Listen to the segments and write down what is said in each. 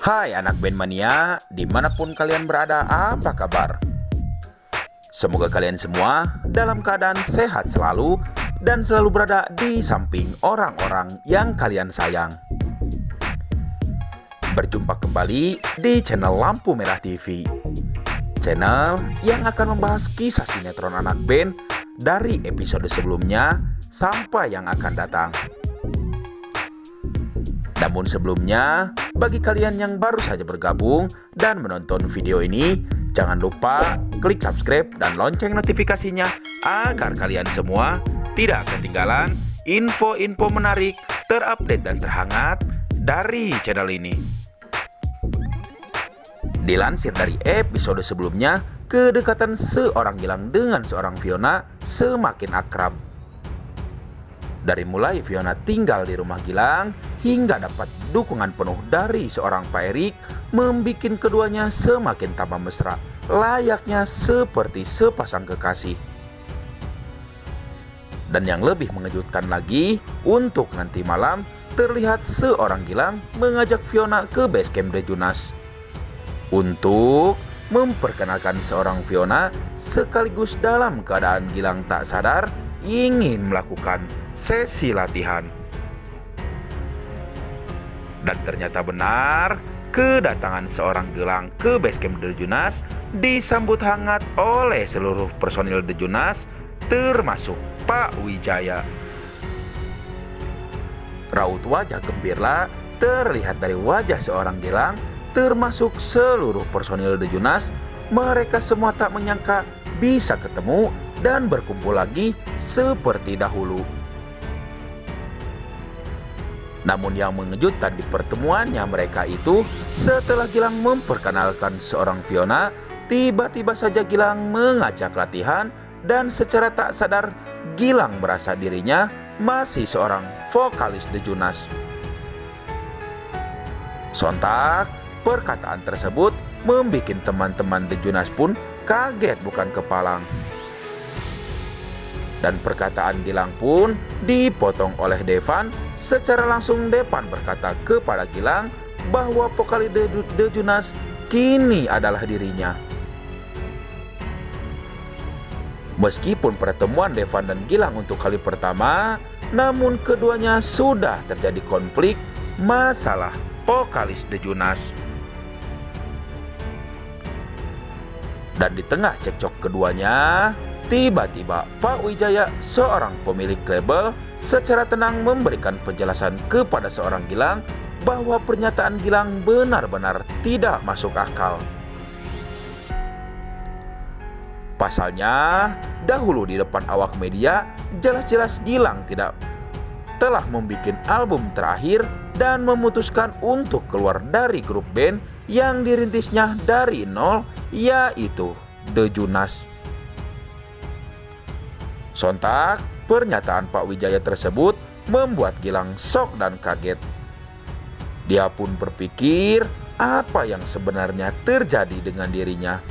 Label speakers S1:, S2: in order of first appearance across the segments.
S1: Hai anak band mania, dimanapun kalian berada, apa kabar? Semoga kalian semua dalam keadaan sehat selalu dan selalu berada di samping orang-orang yang kalian sayang. Berjumpa kembali di channel Lampu Merah TV, channel yang akan membahas kisah sinetron anak band dari episode sebelumnya sampai yang akan datang. Namun sebelumnya, bagi kalian yang baru saja bergabung dan menonton video ini, jangan lupa klik subscribe dan lonceng notifikasinya agar kalian semua tidak ketinggalan info-info menarik, terupdate dan terhangat dari channel ini. Dilansir dari episode sebelumnya, kedekatan seorang Gilang dengan seorang Fiona semakin akrab. Dari mulai Fiona tinggal di rumah Gilang hingga dapat dukungan penuh dari seorang Pak Erik, membikin keduanya semakin tambah mesra, layaknya seperti sepasang kekasih. Dan yang lebih mengejutkan lagi, untuk nanti malam terlihat seorang Gilang mengajak Fiona ke base camp Dejunas untuk memperkenalkan seorang Fiona, sekaligus dalam keadaan Gilang tak sadar ingin melakukan sesi latihan. Dan ternyata benar, kedatangan seorang Gilang ke basecamp Dejunas disambut hangat oleh seluruh personil Dejunas, termasuk Pak Wijaya. Raut wajah gembira terlihat dari wajah seorang Gilang, termasuk seluruh personil Dejunas. Mereka semua tak menyangka bisa ketemu dan berkumpul lagi seperti dahulu. Namun yang mengejutkan di pertemuannya mereka itu, setelah Gilang memperkenalkan seorang Fiona, tiba-tiba saja Gilang mengajak latihan dan secara tak sadar Gilang merasa dirinya masih seorang vokalis Dejunas. Sontak, perkataan tersebut membuat teman-teman Dejunas pun kaget bukan kepalang. Dan perkataan Gilang pun dipotong oleh Devan. Secara langsung Devan berkata kepada Gilang bahwa vokalis Dejunas kini adalah dirinya. Meskipun pertemuan Devan dan Gilang untuk kali pertama, namun keduanya sudah terjadi konflik masalah vokalis Dejunas. Dan di tengah cekcok keduanya, tiba-tiba Pak Wijaya, seorang pemilik label, secara tenang memberikan penjelasan kepada seorang Gilang bahwa pernyataan Gilang benar-benar tidak masuk akal. Pasalnya, dahulu di depan awak media, jelas-jelas Gilang telah membuat album terakhir dan memutuskan untuk keluar dari grup band yang dirintisnya dari nol, yaitu Dejunas. Sontak, pernyataan Pak Wijaya tersebut membuat Gilang shock dan kaget. Dia pun berpikir apa yang sebenarnya terjadi dengan dirinya.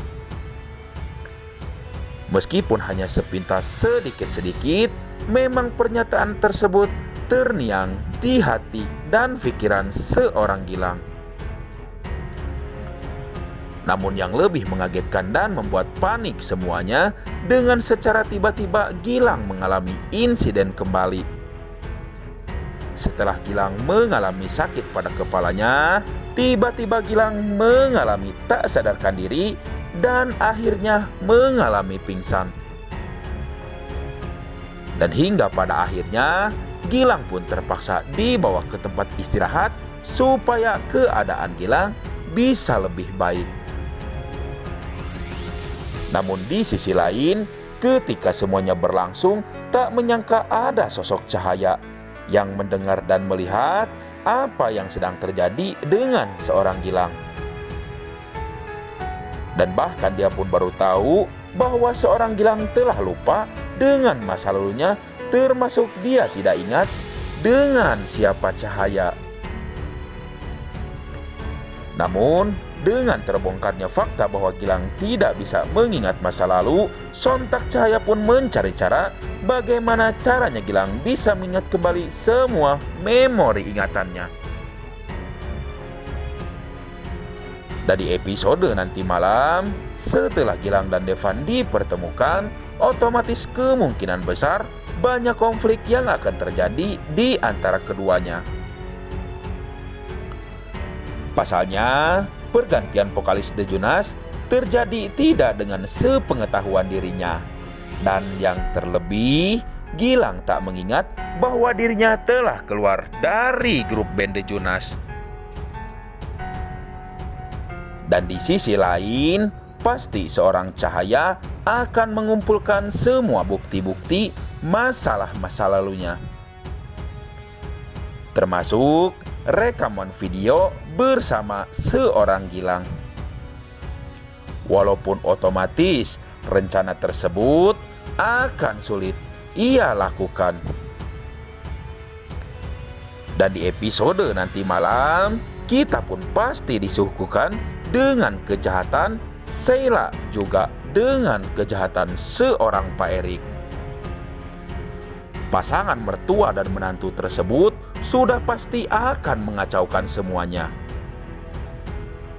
S1: Meskipun hanya sepintas sedikit-sedikit, memang pernyataan tersebut terngiang di hati dan pikiran seorang Gilang. Namun yang lebih mengagetkan dan membuat panik semuanya, dengan secara tiba-tiba Gilang mengalami insiden kembali. Setelah Gilang mengalami sakit pada kepalanya, tiba-tiba Gilang mengalami tak sadarkan diri dan akhirnya mengalami pingsan. Dan hingga pada akhirnya Gilang pun terpaksa dibawa ke tempat istirahat supaya keadaan Gilang bisa lebih baik. Namun di sisi lain, ketika semuanya berlangsung, tak menyangka ada sosok cahaya yang mendengar dan melihat apa yang sedang terjadi dengan seorang Gilang. Dan bahkan dia pun baru tahu bahwa seorang Gilang telah lupa dengan masa lalunya, termasuk dia tidak ingat dengan siapa Cahaya. Namun, dengan terbongkarnya fakta bahwa Gilang tidak bisa mengingat masa lalu, sontak Cahaya pun mencari cara bagaimana caranya Gilang bisa mengingat kembali semua memori ingatannya. Dan di episode nanti malam, setelah Gilang dan Devan dipertemukan, otomatis kemungkinan besar banyak konflik yang akan terjadi di antara keduanya. Pasalnya, pergantian vokalis The Jonas terjadi tidak dengan sepengetahuan dirinya. Dan yang terlebih, Gilang tak mengingat bahwa dirinya telah keluar dari grup band The Jonas. Dan di sisi lain, pasti seorang Cahaya akan mengumpulkan semua bukti-bukti masalah-masa lalunya. Termasuk rekaman video bersama seorang Gilang. Walaupun otomatis rencana tersebut akan sulit ia lakukan. Dan di episode nanti malam, kita pun pasti disuguhkan dengan kejahatan Sheila, juga dengan kejahatan seorang Pak Erik. Pasangan mertua dan menantu tersebut sudah pasti akan mengacaukan semuanya.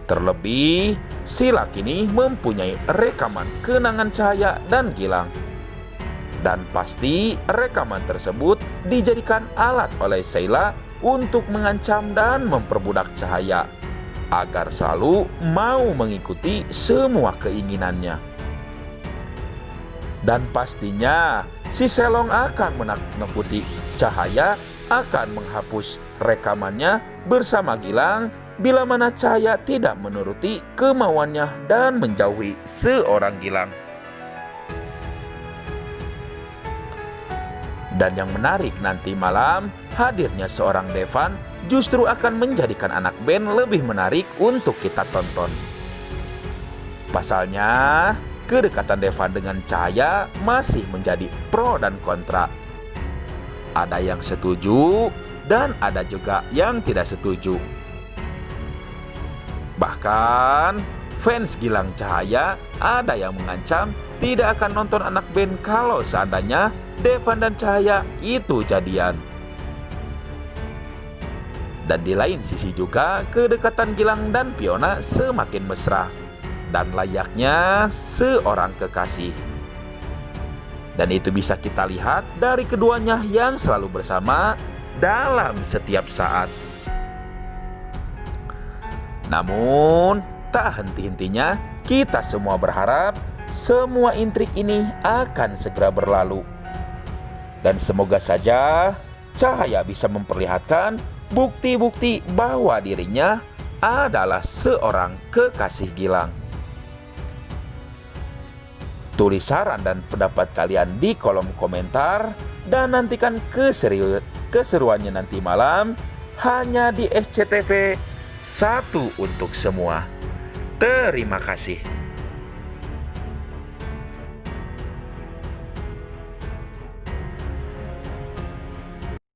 S1: Terlebih, Sheila kini mempunyai rekaman kenangan Cahaya dan Gilang. Dan pasti rekaman tersebut dijadikan alat oleh Sheila untuk mengancam dan memperbudak Cahaya agar selalu mau mengikuti semua keinginannya. Dan pastinya si Selong akan menakut-nakuti Cahaya akan menghapus rekamannya bersama Gilang bila mana Cahaya tidak menuruti kemauannya dan menjauhi seorang Gilang. Dan yang menarik nanti malam, hadirnya seorang Devan justru akan menjadikan anak band lebih menarik untuk kita tonton. Pasalnya, kedekatan Devan dengan Cahaya masih menjadi pro dan kontra. Ada yang setuju dan ada juga yang tidak setuju. Bahkan, fans Gilang Cahaya ada yang mengancam tidak akan nonton anak band kalau seandainya Devan dan Cahaya itu jadian. Dan di lain sisi juga, kedekatan Gilang dan Fiona semakin mesra dan layaknya seorang kekasih. Dan itu bisa kita lihat dari keduanya yang selalu bersama dalam setiap saat. Namun, tak henti-hentinya kita semua berharap semua intrik ini akan segera berlalu. Dan semoga saja Cahaya bisa memperlihatkan bukti-bukti bahwa dirinya adalah seorang kekasih Gilang. Tulis saran dan pendapat kalian di kolom komentar dan nantikan keseruannya nanti malam hanya di SCTV 1 untuk semua. Terima kasih.